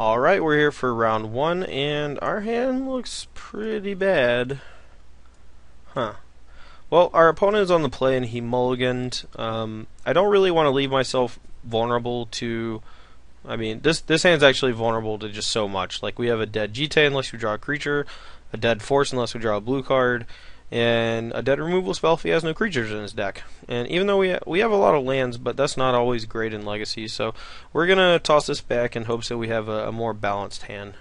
Alright, we're here for round one, and our hand looks pretty bad. Huh. Well, our opponent is on the play and he mulliganed. I don't really want to leave myself vulnerable to... I mean, this hand's actually vulnerable to just so much. Like, we have a dead GT unless we draw a creature, a dead force unless we draw a blue card, and a dead removal spell if he has no creatures in his deck. And even though we have a lot of lands, but that's not always great in Legacy, so we're gonna toss this back in hopes that we have a more balanced hand.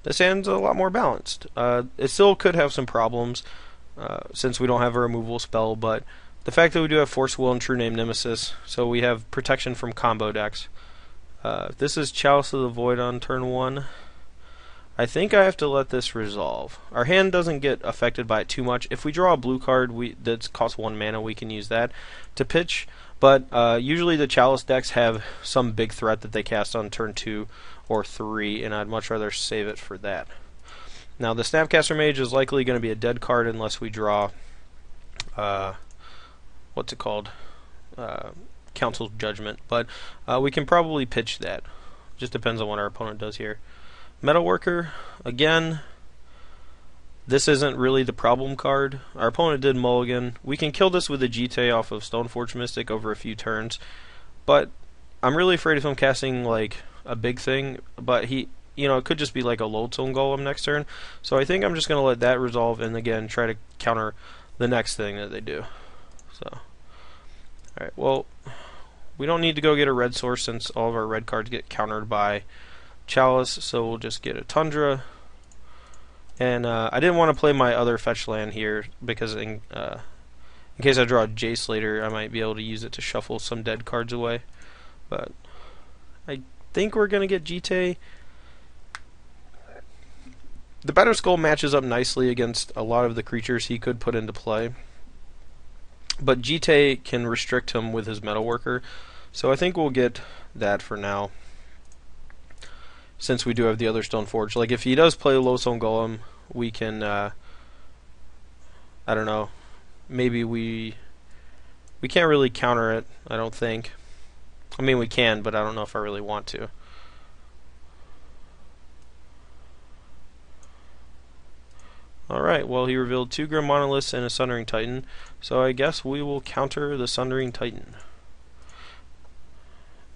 This hand's a lot more balanced. It still could have some problems since we don't have a removal spell, but the fact that we do have Force Will and True Name Nemesis, so we have protection from combo decks. This is Chalice of the Void on turn 1. I think I have to let this resolve. Our hand doesn't get affected by it too much. If we draw a blue card that costs 1 mana, we can use that to pitch. But usually the Chalice decks have some big threat that they cast on turn 2 or 3, and I'd much rather save it for that. Now the Snapcaster Mage is likely going to be a dead card unless we draw, what's it called? Council's Judgment. But we can probably pitch that. Just depends on what our opponent does here. Metalworker, again, this isn't really the problem card. Our opponent did mulligan. We can kill this with a GT off of Stoneforge Mystic over a few turns, but I'm really afraid of him casting like a big thing, but it could just be like a Lodestone Golem next turn, so I think I'm just going to let that resolve and again try to counter the next thing that they do. So, alright, well, we don't need to go get a red source since all of our red cards get countered by Chalice, so we'll just get a Tundra. And I didn't want to play my other fetch land here because in case I draw a Jace later, I might be able to use it to shuffle some dead cards away. But I think we're going to get GT. The Battered Skull matches up nicely against a lot of the creatures he could put into play, but GT can restrict him with his Metalworker, so I think we'll get that for now. Since we do have the other Stoneforge, like if he does play Lodestone Golem, we can, I don't know, maybe we can't really counter it, I don't think. I mean we can, but I don't know if I really want to. Alright, well he revealed 2 Grim Monoliths and a Sundering Titan, so I guess we will counter the Sundering Titan.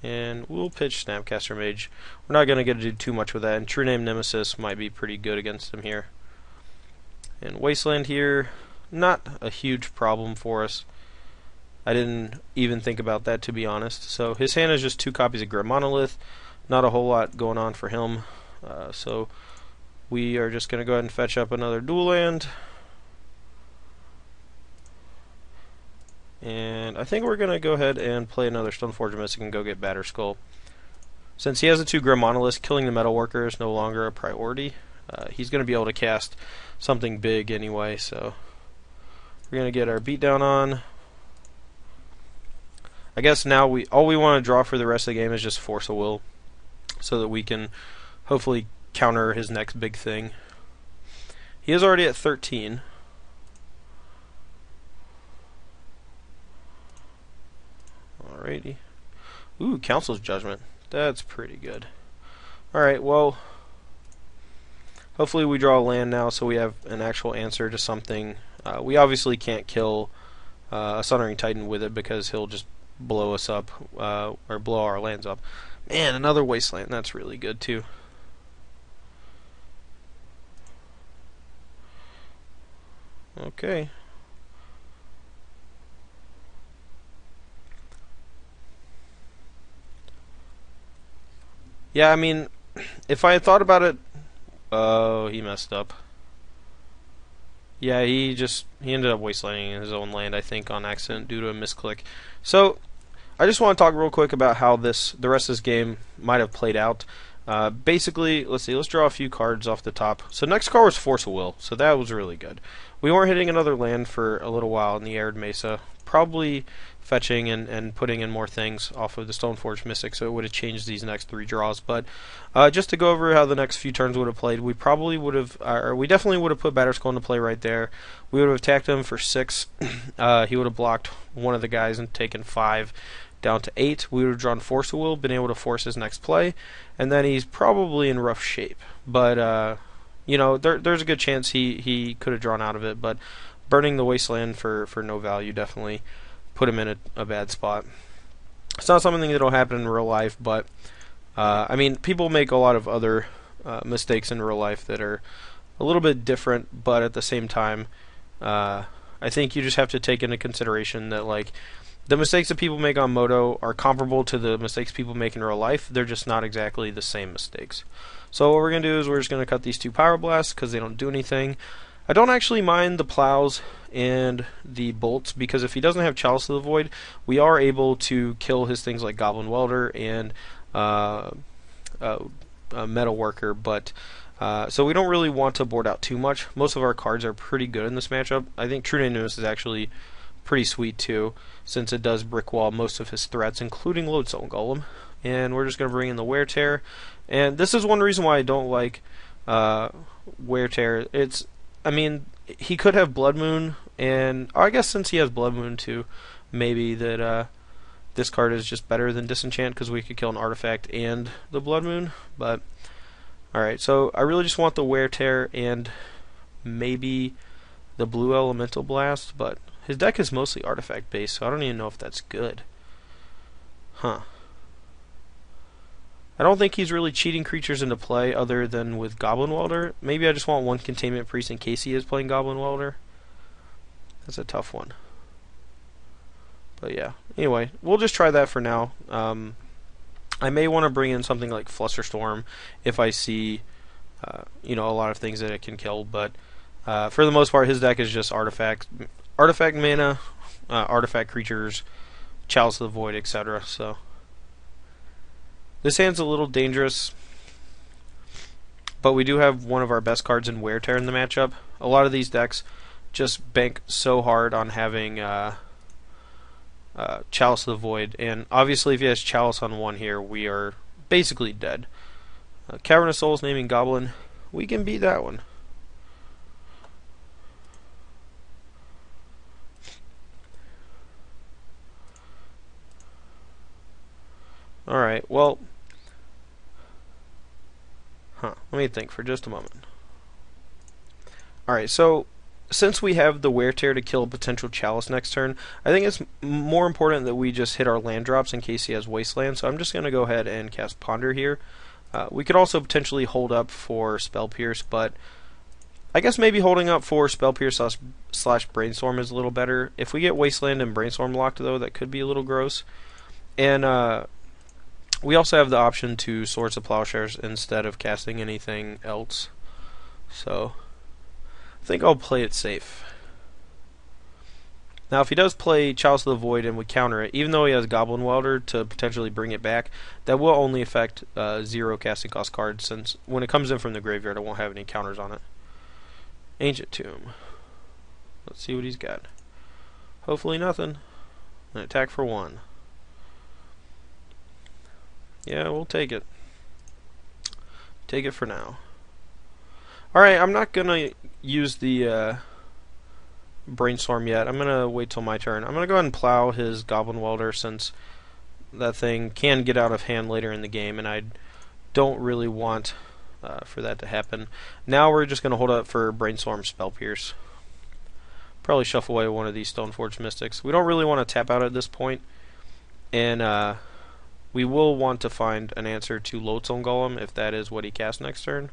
And we'll pitch Snapcaster Mage. We're not going to get to do too much with that, and True Name Nemesis might be pretty good against him here. And Wasteland here, not a huge problem for us. I didn't even think about that, to be honest. So his hand is just 2 copies of Grim Monolith. Not a whole lot going on for him. So we are just going to go ahead and fetch up another dual land. And I think we're going to go ahead and play another Stoneforge Mystic and go get Battered Skull. Since he has the 2 Grim Monoliths, killing the Metalworker is no longer a priority. He's going to be able to cast something big anyway, so we're going to get our beatdown on. I guess now all we want to draw for the rest of the game is just Force of Will, so that we can hopefully counter his next big thing. He is already at 13. Alrighty. Ooh, Council's Judgment. That's pretty good. Alright, well, hopefully we draw a land now so we have an actual answer to something. We obviously can't kill a Sundering Titan with it because he'll just blow us up, or blow our lands up. Man, another Wasteland. That's really good too. Okay. Yeah, I mean, if I had thought about it... Oh, he messed up. Yeah, he ended up wastelanding his own land, I think, on accident due to a misclick. So, I just want to talk real quick about how the rest of this game might have played out. Basically, let's draw a few cards off the top. So next card was Force of Will, so that was really good. We weren't hitting another land for a little while in the Arid Mesa, probably fetching and putting in more things off of the Stoneforge Mystic, so it would have changed these next 3 draws. But just to go over how the next few turns would have played, we probably would have, or we definitely would have put Battered Skull into play right there. We would have attacked him for 6. He would have blocked one of the guys and taken 5 down to 8. We would have drawn Force of Will, been able to force his next play, and then he's probably in rough shape. But, you know, there's a good chance he could have drawn out of it, but burning the Wasteland for no value definitely put him in a bad spot. It's not something that'll happen in real life, but, I mean, people make a lot of other mistakes in real life that are a little bit different, but at the same time, I think you just have to take into consideration that, like, the mistakes that people make on Moto are comparable to the mistakes people make in real life. They're just not exactly the same mistakes. So what we're going to do is we're just going to cut these 2 Power Blasts because they don't do anything. I don't actually mind the plows and the bolts, because if he doesn't have Chalice of the Void, we are able to kill his things like Goblin Welder and Metal Worker, but so we don't really want to board out too much. Most of our cards are pretty good in this matchup. I think True News is actually pretty sweet too, since it does brick wall most of his threats, including Lodestone Golem. And we're just going to bring in the Wear Tear. And this is one reason why I don't like Wear Tear. I mean, he could have Blood Moon, and I guess since he has Blood Moon too, maybe that this card is just better than Disenchant, because we could kill an artifact and the Blood Moon. But alright, so I really just want the Wear Tear and maybe the Blue Elemental Blast, but his deck is mostly artifact based, so I don't even know if that's good. Huh. I don't think he's really cheating creatures into play other than with Goblin Welder. Maybe I just want 1 Containment Priest in case he is playing Goblin Welder. That's a tough one. But yeah, anyway, we'll just try that for now. I may want to bring in something like Flusterstorm if I see, you know, a lot of things that it can kill. But for the most part, his deck is just artifact mana, artifact creatures, Chalice of the Void, etc. So this hand's a little dangerous, but we do have one of our best cards in Wear Tear in the matchup. A lot of these decks just bank so hard on having Chalice of the Void, and obviously if he has Chalice on 1 here, we are basically dead. Cavern of Souls naming Goblin, we can beat that one. Alright, well, let me think for just a moment. Alright, so since we have the Wear Tear to kill a potential Chalice next turn, I think it's more important that we just hit our land drops in case he has Wasteland, so I'm just going to go ahead and cast Ponder here. We could also potentially hold up for Spell Pierce, but I guess maybe holding up for Spell Pierce slash Brainstorm is a little better. If we get Wasteland and Brainstorm locked, though, that could be a little gross. And we also have the option to Swords of Plowshares instead of casting anything else. So I think I'll play it safe. Now if he does play Chalice of the Void and we counter it, even though he has Goblin Welder to potentially bring it back, that will only affect 0 casting cost cards, since when it comes in from the graveyard it won't have any counters on it. Ancient Tomb. Let's see what he's got. Hopefully nothing. An attack for 1. Yeah, we'll take it. Take it for now. Alright, I'm not going to use the Brainstorm yet. I'm going to wait till my turn. I'm going to go ahead and plow his Goblin Welder, since that thing can get out of hand later in the game, and I don't really want for that to happen. Now we're just going to hold up for Brainstorm Spell Pierce. Probably shuffle away one of these Stoneforge Mystics. We don't really want to tap out at this point, and we will want to find an answer to Lodestone Golem if that is what he casts next turn.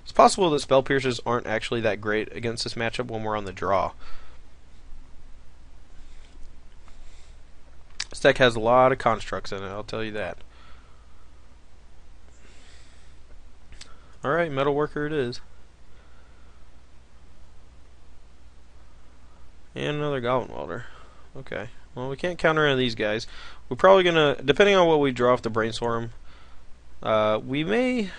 It's possible that Spell Pierces aren't actually that great against this matchup when we're on the draw. This deck has a lot of constructs in it, I'll tell you that. Alright, Metal Worker it is. And another Goblin Welder. Okay. Well, we can't counter any of these guys. We're probably gonna, depending on what we draw off the Brainstorm, we may...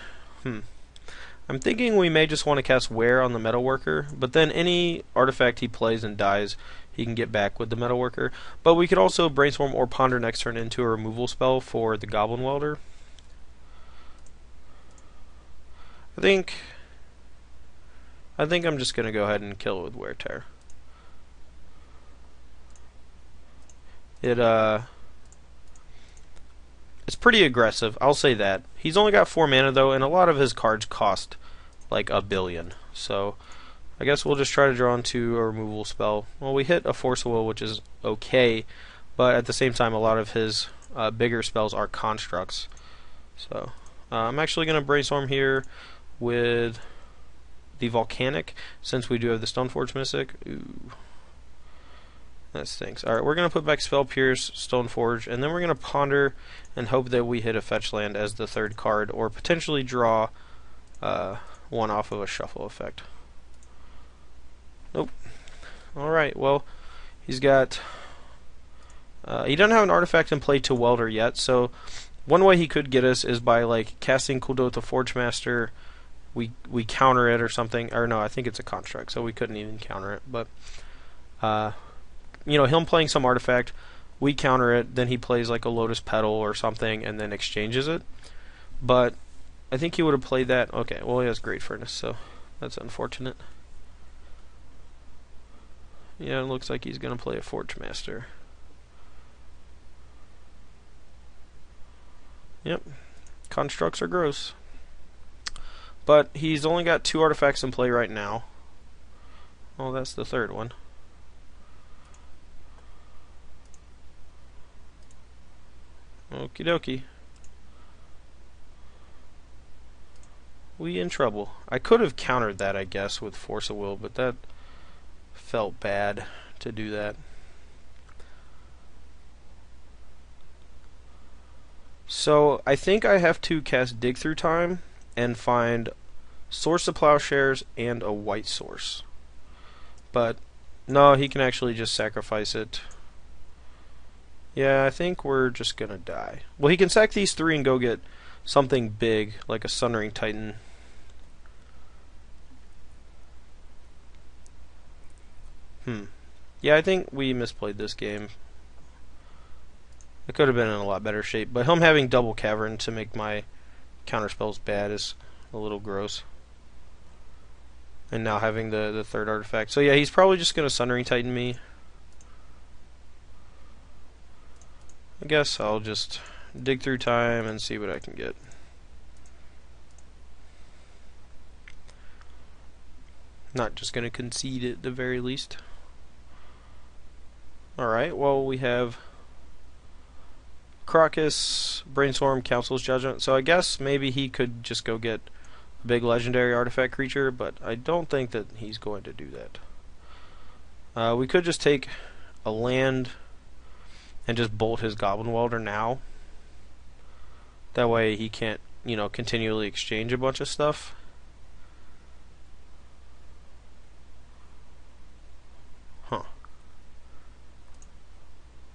I'm thinking we may just want to cast Wear on the Metal Worker, but then any artifact he plays and dies, he can get back with the Metal Worker. But we could also Brainstorm or Ponder next turn into a removal spell for the Goblin Welder. I think I think I'm just going to go ahead and kill it with Wear Tear. It's pretty aggressive, I'll say that. He's only got 4 mana though, and a lot of his cards cost like $1 billion. So I guess we'll just try to draw into a removal spell. Well, we hit a Force of Will, which is okay, but at the same time, a lot of his bigger spells are constructs. So I'm actually going to brainstorm here with the Volcanic, since we do have the Stoneforge Mystic. Ooh, that stinks. Alright, we're going to put back Spell Pierce, Stoneforge, and then we're going to ponder and hope that we hit a fetch land as the 3rd card, or potentially draw one off of a shuffle effect. Nope. Alright, well, he's got... he doesn't have an artifact in play to Welder yet, so one way he could get us is by like casting Kuldotha Forge Master. We counter it or something, or no, I think it's a construct, so we couldn't even counter it. But you know, him playing some artifact, we counter it, then he plays like a Lotus Petal or something, and then exchanges it. But I think he would have played that. Okay, well, he has Great Furnace, so that's unfortunate. Yeah, it looks like he's gonna play a Forge Master. Yep, constructs are gross. But he's only got 2 artifacts in play right now. Oh, that's the 3rd one. Okie dokie. We in trouble. I could have countered that, I guess, with Force of Will, but that felt bad to do that. So I think I have to cast Dig Through Time and find Source of Plowshares and a white source. But no, he can actually just sacrifice it. Yeah, I think we're just gonna die. Well, he can sack these 3 and go get something big, like a Sunring Titan. Yeah, I think we misplayed this game. It could have been in a lot better shape, but him having double Cavern to make my counterspells bad is a little gross. And now having the 3rd artifact. So yeah, he's probably just going to Sunring Titan me. I guess I'll just dig through time and see what I can get. Not just going to concede at the very least. Alright, well, we have Crocus, Brainstorm, Council's Judgment. So I guess maybe he could just go get a big legendary artifact creature, but I don't think that he's going to do that. We could just take a land and just bolt his Goblin Welder now. That way he can't, you know, continually exchange a bunch of stuff.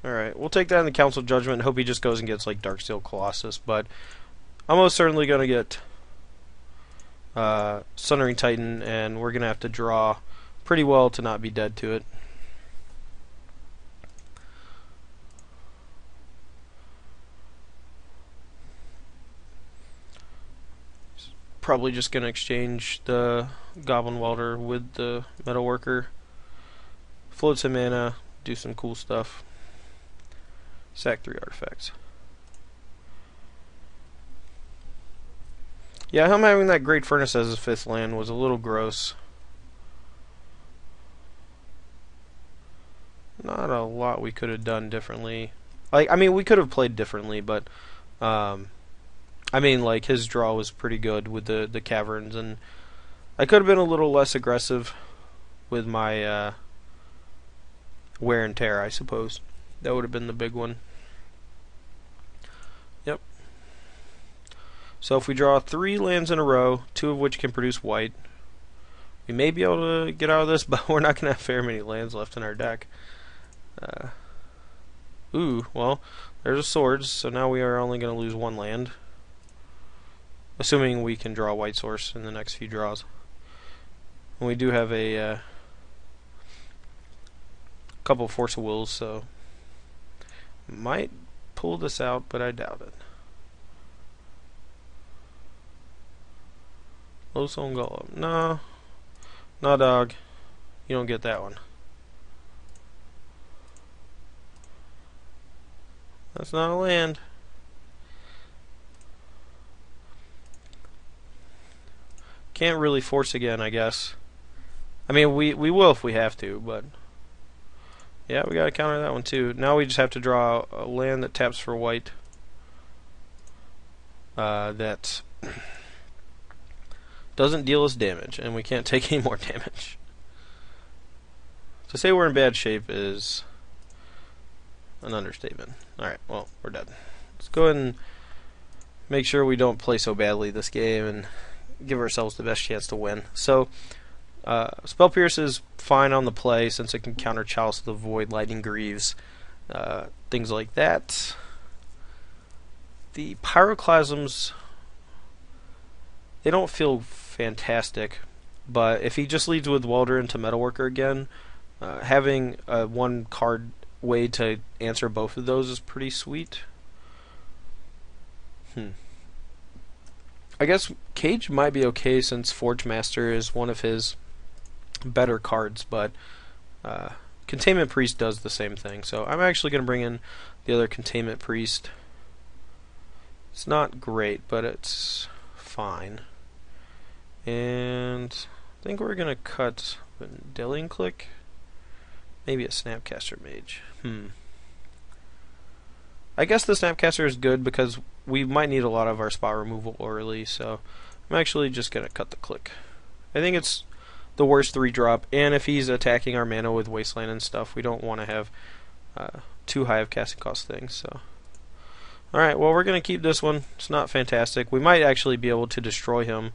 Alright, we'll take that in the Council Judgment and hope he just goes and gets like Darksteel Colossus, but I'm most certainly going to get Sunring Titan, and we're going to have to draw pretty well to not be dead to it. Probably just going to exchange the Goblin Welder with the Metalworker, float some mana, do some cool stuff. Sack 3 artifacts. Yeah, him having that Great Furnace as his 5th land was a little gross. Not a lot we could have done differently. Like, I mean, we could have played differently, but I mean, like, his draw was pretty good with the caverns, and I could have been a little less aggressive with my wear and tear, I suppose. That would have been the big one. Yep. So if we draw 3 lands in a row, 2 of which can produce white, we may be able to get out of this, but we're not going to have very many lands left in our deck. Ooh, well, there's a Swords, so now we are only going to lose 1 land. Assuming we can draw a white source in the next few draws. And we do have a couple of Force of Wills, so might pull this out, but I doubt it. Low Golem. No. No, dog. You don't get that one. That's not a land. Can't really force again, I guess. I mean, we will if we have to, but... Yeah, we gotta counter that one too. Now we just have to draw a land that taps for white. That doesn't deal us damage, and we can't take any more damage. To say we're in bad shape is an understatement. Alright, well, we're dead. Let's go ahead and make sure we don't play so badly this game and give ourselves the best chance to win. So, Spell Pierce is fine on the play since it can counter Chalice of the Void, Lightning Greaves, things like that. The Pyroclasms, they don't feel fantastic, but if he just leads with Welder into Metalworker again, having a one card way to answer both of those is pretty sweet. I guess Cage might be okay since Forge Master is one of his better cards, but Containment Priest does the same thing. So I'm actually going to bring in the other Containment Priest. It's not great, but it's fine. And I think we're going to cut Vendilion Click. Maybe a Snapcaster Mage. I guess the Snapcaster is good because we might need a lot of our spot removal early, so I'm actually just going to cut the Click. I think it's the worst 3-drop, and if he's attacking our mana with Wasteland and stuff, we don't want to have too high of casting cost things. So, alright, well, we're going to keep this one. It's not fantastic. We might actually be able to destroy him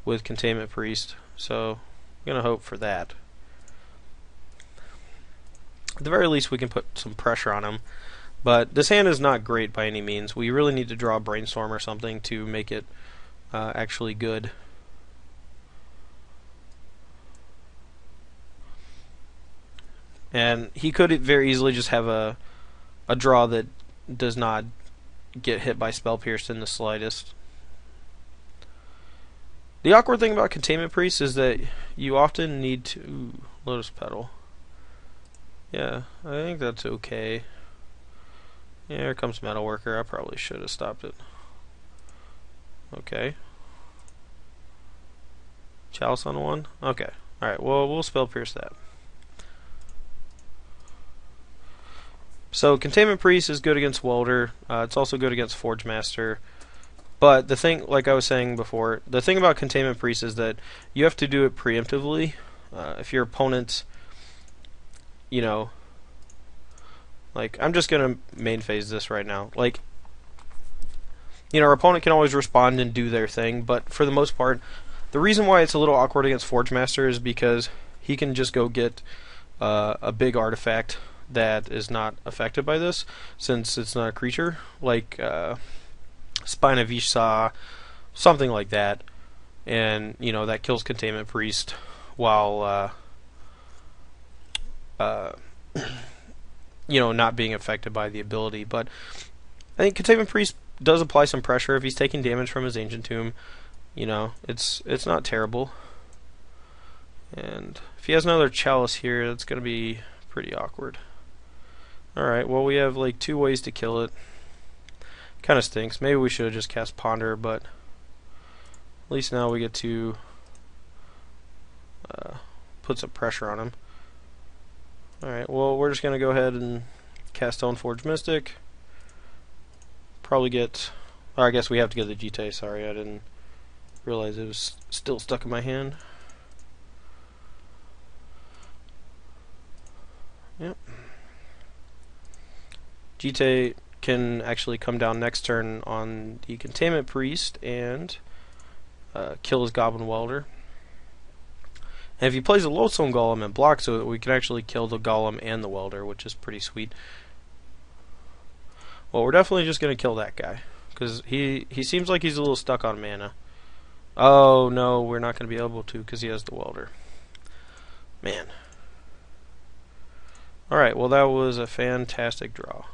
with Containment Priest, so I'm going to hope for that. At the very least, we can put some pressure on him. But this hand is not great by any means. We really need to draw a Brainstorm or something to make it actually good. And he could very easily just have a draw that does not get hit by Spell Pierce in the slightest. The awkward thing about Containment Priest is that you often need to... Ooh, Lotus Petal. Yeah, I think that's okay. Yeah, here comes Metalworker. I probably should have stopped it. Okay. Chalice on one? Okay. Alright, well, we'll Spell Pierce that. So, Containment Priest is good against Welder. It's also good against Forge Master. But the thing, like I was saying before, the thing about Containment Priest is that you have to do it preemptively. If your opponent, you know... Like, I'm just going to main phase this right now. Like, you know, our opponent can always respond and do their thing, but for the most part, the reason why it's a little awkward against Forge Master is because he can just go get a big artifact that is not affected by this, since it's not a creature, like Spine of Ishsa, something like that, and, you know, that kills Containment Priest while... you know, not being affected by the ability. But I think Containment Priest does apply some pressure if he's taking damage from his Ancient Tomb. You know, it's not terrible. And if he has another Chalice here, that's going to be pretty awkward. Alright, well, we have like 2 ways to kill it. Kind of stinks. Maybe we should have just cast Ponder, but at least now we get to put some pressure on him. Alright, well, we're just going to go ahead and cast Stoneforge Mystic. Probably get... Or I guess we have to get the Jite, sorry, I didn't realize it was still stuck in my hand. Yep. Jite can actually come down next turn on the Containment Priest and kill his Goblin Welder. And if he plays a Loathsome Golem and blocks it, we can actually kill the Golem and the Welder, which is pretty sweet. Well, we're definitely just going to kill that guy, because he seems like he's a little stuck on mana. Oh, no, we're not going to be able to, because he has the Welder. Man. Alright, well, that was a fantastic draw.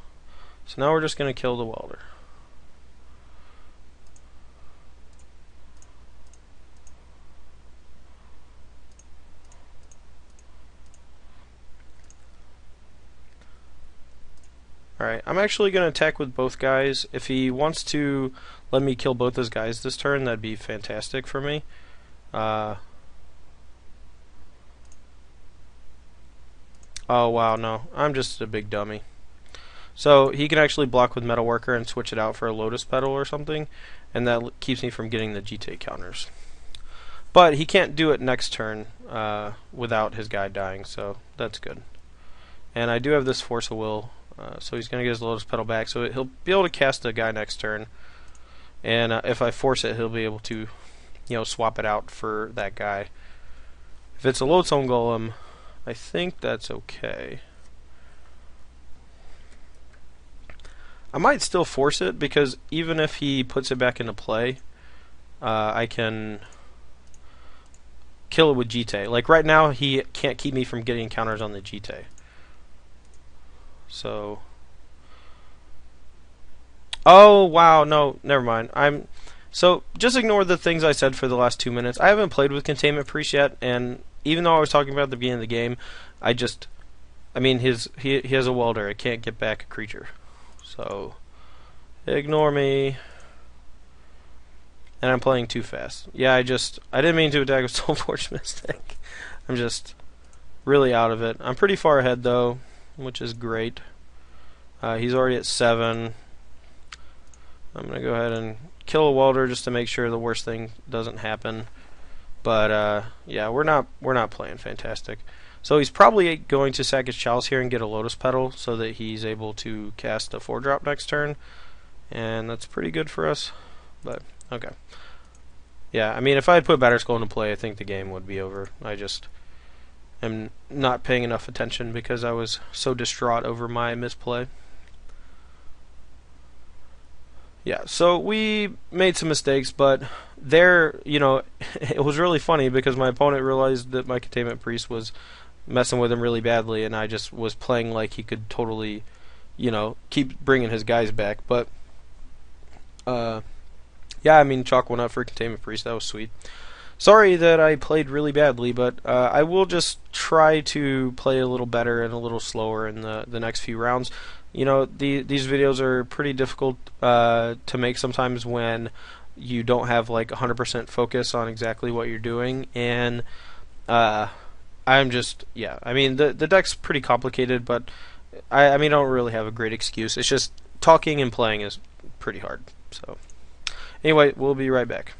So now we're just going to kill the Welder. Alright, I'm actually going to attack with both guys. If he wants to let me kill both those guys this turn, that'd be fantastic for me. Oh wow, no. I'm just a big dummy. So he can actually block with Metalworker and switch it out for a Lotus Petal or something, and that keeps me from getting the GT counters. But he can't do it next turn without his guy dying, so that's good. And I do have this Force of Will, so he's going to get his Lotus Petal back, so he'll be able to cast the guy next turn. And if I force it, he'll be able to, swap it out for that guy. If it's a Lodestone Golem, I think that's okay. I might still force it, because even if he puts it back into play, I can kill it with GT. Like right now, he can't keep me from getting counters on the GT. So... Oh, wow, no, never mind. So, just ignore the things I said for the last 2 minutes. I haven't played with Containment Priest yet, and even though I was talking about at the beginning of the game, he has a welder. It can't get back a creature. So, ignore me. And I'm playing too fast. Yeah, I didn't mean to attack with Soulforge Mystic. I'm just really out of it. I'm pretty far ahead, though, which is great. He's already at 7. I'm going to go ahead and kill a welder just to make sure the worst thing doesn't happen. But, yeah, we're not playing fantastic. So he's probably going to sack his Chalice here and get a Lotus Petal so that he's able to cast a 4-drop next turn. And that's pretty good for us. But, okay. Yeah, I mean, if I had put Batterskull into play, I think the game would be over. I just am not paying enough attention because I was so distraught over my misplay. Yeah, so we made some mistakes, but there, it was really funny because my opponent realized that my Containment Priest was messing with him really badly, and I just was playing like he could totally, keep bringing his guys back. But, yeah, I mean, chalk one up for Containment Priest. That was sweet. Sorry that I played really badly, but I will just try to play a little better and a little slower in the next few rounds. These videos are pretty difficult to make sometimes when you don't have like 100% focus on exactly what you're doing, and I'm just, yeah, I mean, the deck's pretty complicated, but I mean, I don't really have a great excuse. It's just talking and playing is pretty hard. So anyway, we'll be right back.